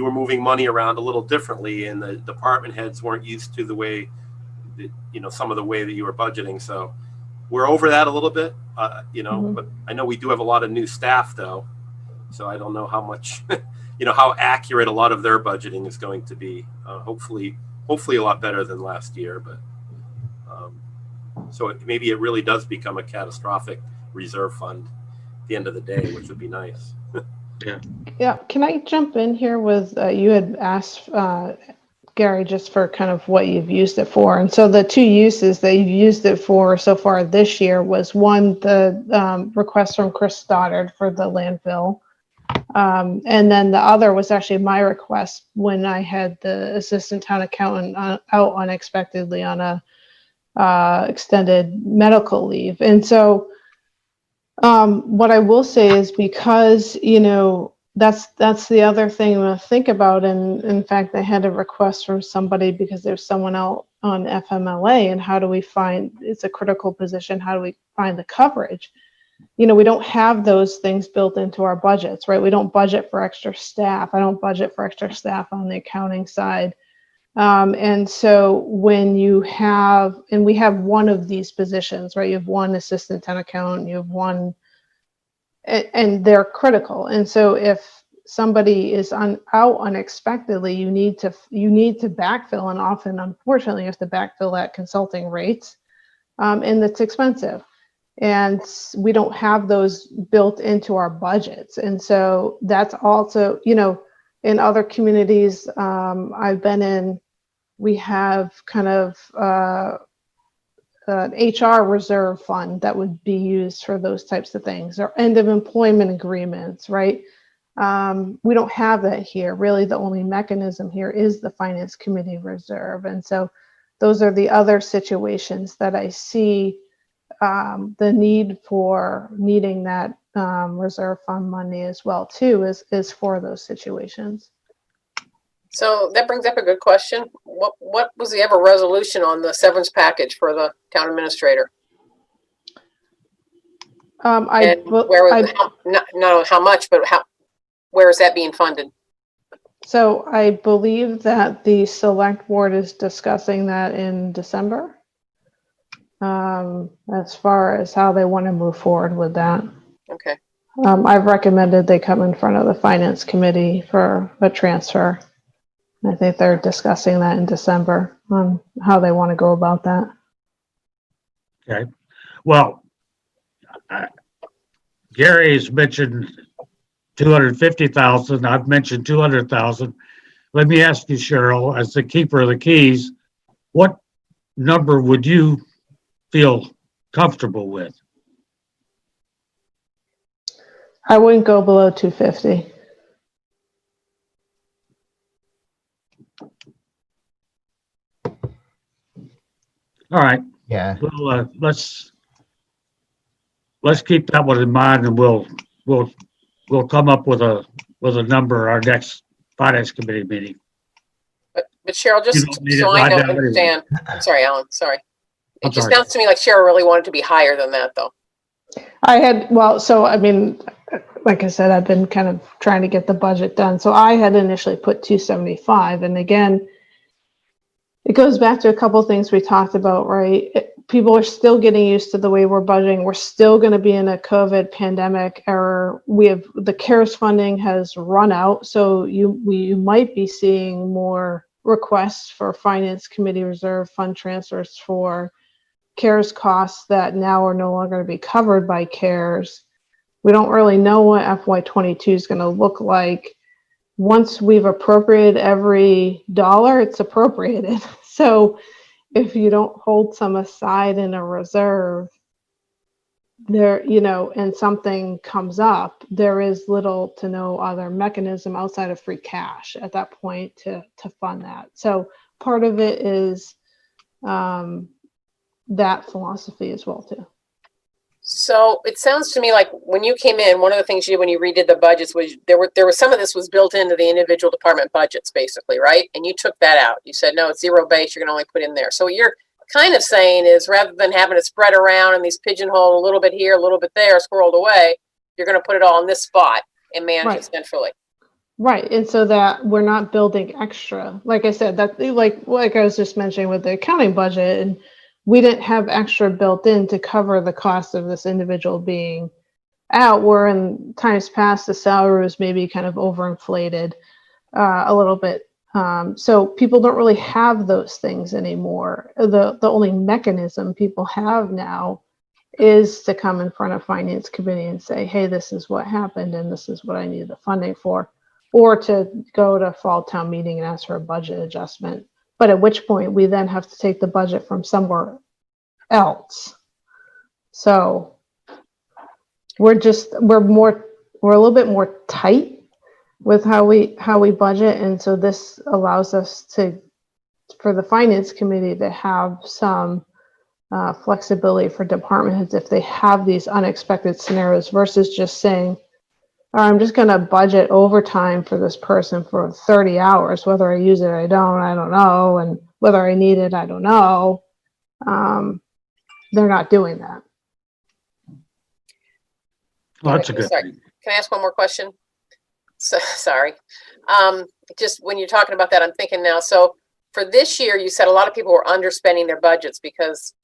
were moving money around a little differently, and the department heads weren't used to the way that, some of the way that you were budgeting. So we're over that a little bit, but I know we do have a lot of new staff though. So I don't know how much, how accurate a lot of their budgeting is going to be. Hopefully a lot better than last year, but so maybe it really does become a catastrophic reserve fund at the end of the day, which would be nice. Yeah. Can I jump in here with, you had asked Gary just for kind of what you've used it for. And so the 2 uses that you've used it for so far this year was one, the request from Chris Stoddard for the landfill. And then the other was actually my request when I had the assistant town accountant out unexpectedly on a extended medical leave. And so what I will say is, because, that's the other thing to think about. And in fact, I had a request from somebody because there's someone out on FMLA, and how do we find, it's a critical position, how do we find the coverage? We don't have those things built into our budgets, right? We don't budget for extra staff. I don't budget for extra staff on the accounting side. And so when you have, and we have one of these positions, right? You have one assistant town accountant, you have one, and they're critical. And so if somebody is out unexpectedly, you need to backfill, and often, unfortunately, you have to backfill at consulting rates, and it's expensive. And we don't have those built into our budgets. And so that's also, in other communities I've been in, we have kind of an HR reserve fund that would be used for those types of things, or end of employment agreements, right? We don't have that here. Really, the only mechanism here is the Finance Committee reserve. And so those are the other situations that I see the need for needing that reserve fund money as well, too, is for those situations. So that brings up a good question. What was the ever resolution on the severance package for the town administrator? And where was not how much, but where is that being funded? So I believe that the select board is discussing that in December, as far as how they want to move forward with that. Okay. I've recommended they come in front of the finance committee for a transfer. I think they're discussing that in December on how they want to go about that. Okay. Well, Gary's mentioned 250,000. I've mentioned 200,000. Let me ask you, Cheryl, as the keeper of the keys, what number would you feel comfortable with? I wouldn't go below 250. All right. Yeah. Well, let's keep that one in mind, and we'll come up with a number our next finance committee meeting. But Cheryl, just You don't need it so I right know, now anyway. understand. I'm sorry, Alan. Sorry. I'm It just sorry. sounds to me like Cheryl really wanted to be higher than that, though. So I mean, like I said, I've been kind of trying to get the budget done. So I had initially put 275, and again, it goes back to a couple of things we talked about, right? People are still getting used to the way we're budgeting. We're still going to be in a COVID pandemic era. The CARES funding has run out, so you might be seeing more requests for finance committee reserve fund transfers for CARES costs that now are no longer going to be covered by CARES. We don't really know what FY22 is going to look like. Once we've appropriated every dollar, it's appropriated. So if you don't hold some aside in a reserve there, and something comes up, there is little to no other mechanism outside of free cash at that point to fund that. So part of it is that philosophy as well too. So it sounds to me like when you came in, one of the things you did when you redid the budgets was there was some of this was built into the individual department budgets, basically, right? And you took that out. You said, no, it's zero base. You're going to only put in there. So what you're kind of saying is rather than having it spread around and these pigeonhole a little bit here, a little bit there, squirreled away, you're going to put it all in this spot and manage it centrally. Right. And so that we're not building extra. Like I said, that like I was just mentioning with the accounting budget, and we didn't have extra built in to cover the cost of this individual being out, where in times past the salary was maybe kind of overinflated a little bit. So people don't really have those things anymore. The only mechanism people have now is to come in front of finance committee and say, hey, this is what happened and this is what I need the funding for, or to go to fall town meeting and ask for a budget adjustment. But at which point we then have to take the budget from somewhere else. So we're a little bit more tight with how we budget. And so this allows us for the finance committee to have some flexibility for department heads if they have these unexpected scenarios versus just saying, I'm just going to budget overtime for this person for 30 hours. Whether I use it or I don't know. And whether I need it, I don't know. They're not doing that. Well, that's a good Sorry. thing. Can I ask one more question? So, sorry. Just when you're talking about that, I'm thinking now, so for this year, you said a lot of people were underspending their budgets because,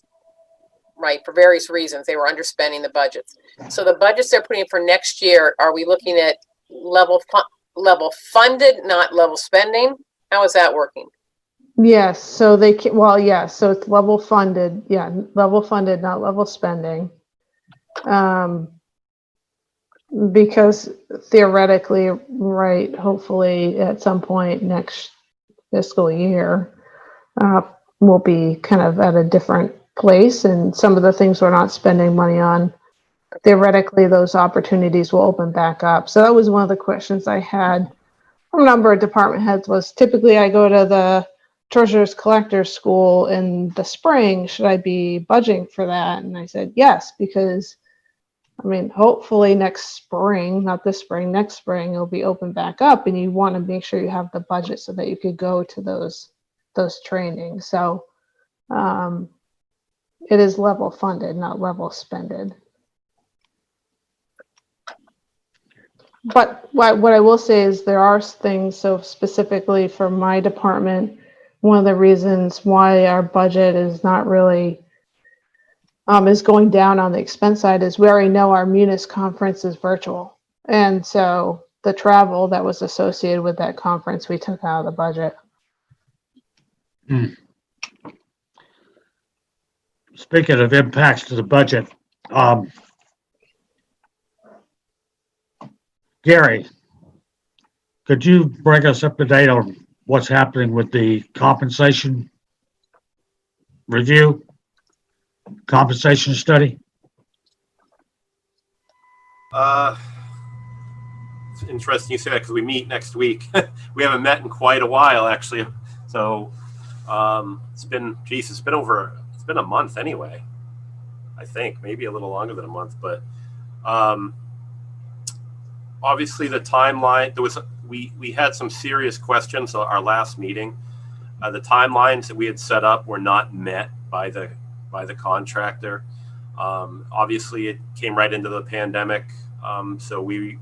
right, for various reasons, they were underspending the budgets. So the budgets they're putting in for next year, are we looking at level funded, not level spending? How is that working? Yes. So so it's level funded. Yeah. Level funded, not level spending. Because theoretically, right, hopefully at some point next fiscal year, we'll be kind of at a different place, and some of the things we're not spending money on, theoretically, those opportunities will open back up. So that was one of the questions I had from a number of department heads. Was typically I go to the treasurer's collector's school in the spring. Should I be budgeting for that? And I said yes, because I mean, hopefully next spring, not this spring, next spring, it'll be open back up, and you want to make sure you have the budget so that you could go to those trainings. So it is level funded, not level spended. But what I will say is there are things, so specifically for my department, one of the reasons why our budget is not really is going down on the expense side is we already know our Munis conference is virtual. And so the travel that was associated with that conference, we took out of the budget. Speaking of impacts to the budget, Gary, could you bring us up to date on what's happening with the compensation review, compensation study? It's interesting you say that because we meet next week. We haven't met in quite a while, actually. So it's been a month anyway. I think maybe a little longer than a month, but obviously the timeline, we had some serious questions at our last meeting. The timelines that we had set up were not met by the contractor. Obviously it came right into the pandemic. So we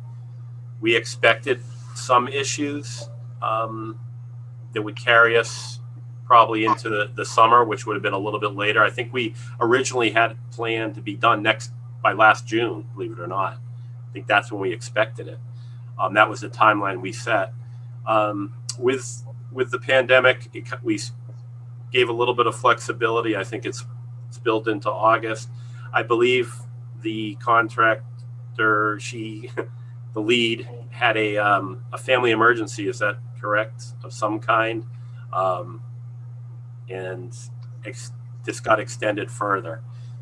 expected some issues that would carry us probably into the summer, which would have been a little bit later. I think we originally had planned to be done by last June, believe it or not. I think that's when we expected it. That was the timeline we set. With the pandemic, we gave a little bit of flexibility. I think it's built into August. I believe the contractor, the lead, had a family emergency. Is that correct? Of some kind, and this got extended further.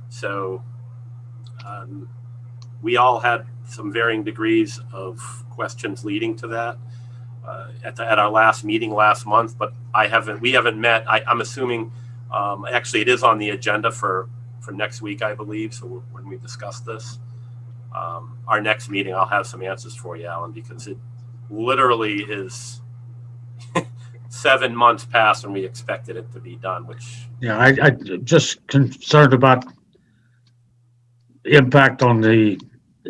So we all had some varying degrees of questions leading to that at our last meeting last month, but we haven't met. I'm assuming actually it is on the agenda for next week, I believe. So when we discuss this, our next meeting, I'll have some answers for you, Alan, because it literally is 7 months past when we expected it to be done, which. Yeah, I just concerned about the impact on the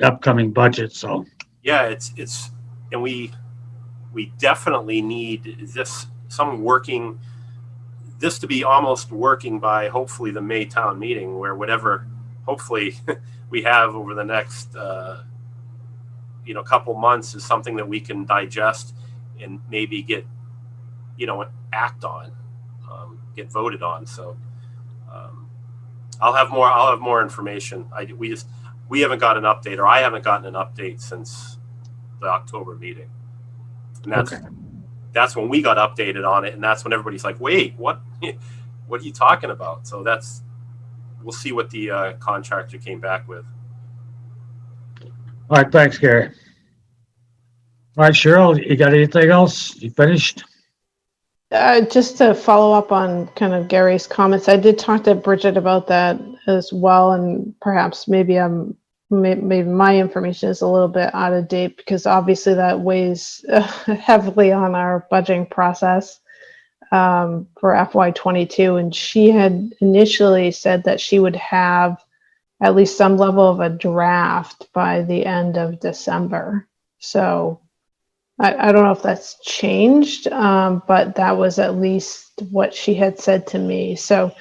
upcoming budget. So Yeah, it's and we definitely need this to be almost working by hopefully the May town meeting, where whatever hopefully we have over the next couple months is something that we can digest and maybe get act on, get voted on. So I'll have more information. We haven't got an update, or I haven't gotten an update since the October meeting, and that's when we got updated on it, and that's when everybody's like, "Wait, what are you talking about?" So we'll see what the contractor came back with. all right, thanks, Gary. All right, Cheryl, you got anything else? You finished? Just to follow up on kind of Gary's comments, I did talk to Bridget about that as well, and perhaps maybe my information is a little bit out of date, because obviously that weighs heavily on our budgeting process for FY22. And she had initially said that she would have at least some level of a draft by the end of December. So I don't know if that's changed, but that was at least what she had said to me. So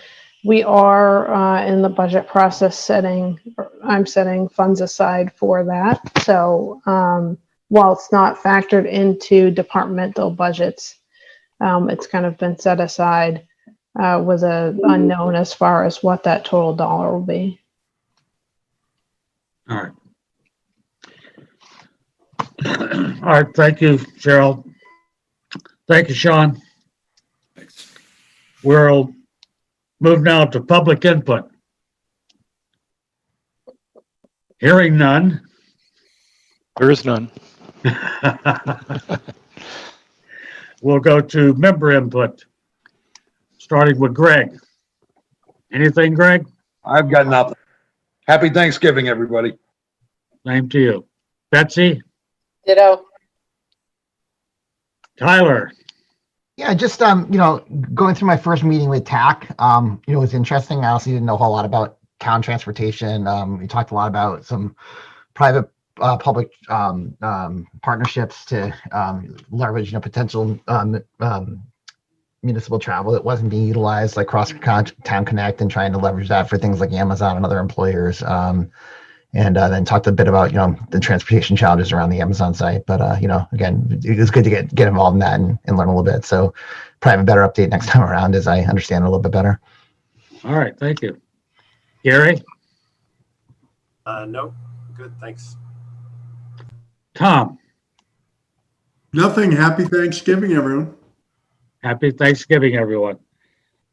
we are in the budget process I'm setting funds aside for that. So while it's not factored into departmental budgets, it's kind of been set aside with an unknown as far as what that total dollar will be. All right. All right, thank you, Cheryl. Thank you, Sean. Thanks. We'll move now to public input. Hearing none. There is none. We'll go to member input, starting with Greg. Anything, Greg? I've got nothing. Happy Thanksgiving, everybody. Same to you. Betsy? Ditto. Tyler? Yeah, just going through my first meeting with TAC, it was interesting. I also didn't know a whole lot about town transportation. We talked a lot about some private public partnerships to leverage potential municipal travel that wasn't being utilized, like Town Connect, and trying to leverage that for things like Amazon and other employers. And then talked a bit about the transportation challenges around the Amazon site. But again, it was good to get involved in that and learn a little bit. So probably have a better update next time around as I understand it a little bit better. All right, thank you. Gary? No, good, thanks. Tom? Nothing. Happy Thanksgiving, everyone. Happy Thanksgiving, everyone.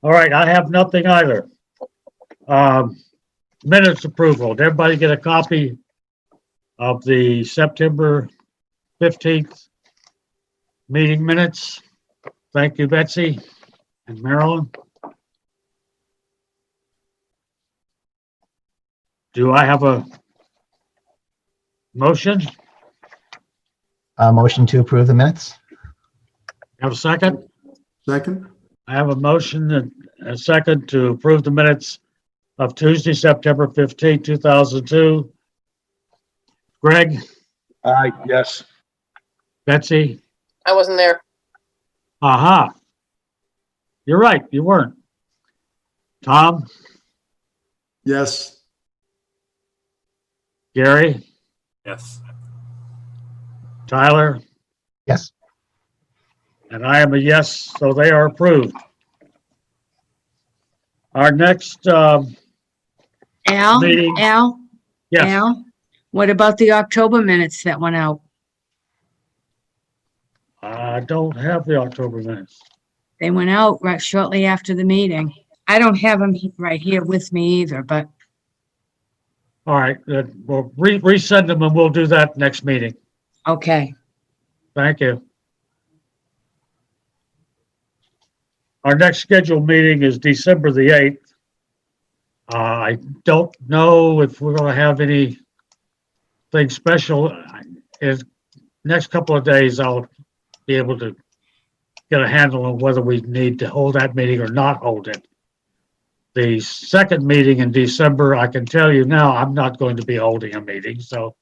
All right, I have nothing either. Minutes approval. Did everybody get a copy of the September 15th meeting minutes? Thank you, Betsy and Marilyn. Do I have a motion? Motion to approve the minutes. Have a second? Second? I have a motion and a second to approve the minutes of Tuesday, September 15th, 2002. Greg, Aye, yes. Betsy, I wasn't there. aha. You're right, you weren't. Tom, Yes. Gary, Yes. Tyler, Yes. and I am a yes, so they are approved. Our next meeting. Al, Yes, what about the October minutes that went out? I don't have the October minutes. They went out right shortly after the meeting. I don't have them right here with me either, but All right, we'll resend them and we'll do that next meeting. okay. Thank you. Our next scheduled meeting is December the 8th. I don't know if we're going to have anything special. Next couple of days, I'll be able to get a handle on whether we need to hold that meeting or not hold it. The second meeting in December, I can tell you now, I'm not going to be holding a meeting. So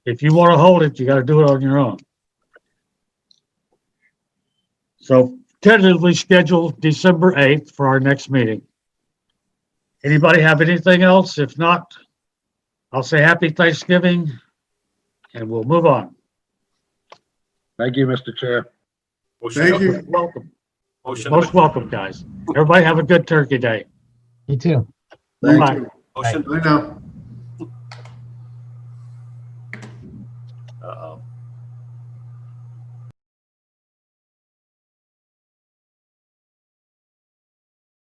if you want to hold it, you got to do it on your own. So tentatively scheduled December 8th for our next meeting. Anybody have anything else? If not, I'll say happy Thanksgiving and we'll move on. Thank you, Mr. Chair. Motion Thank to- you. Welcome. Motion, Most welcome, guys. Everybody have a good turkey day. You too. Thank Bye. you. motion. I know. Uh-oh.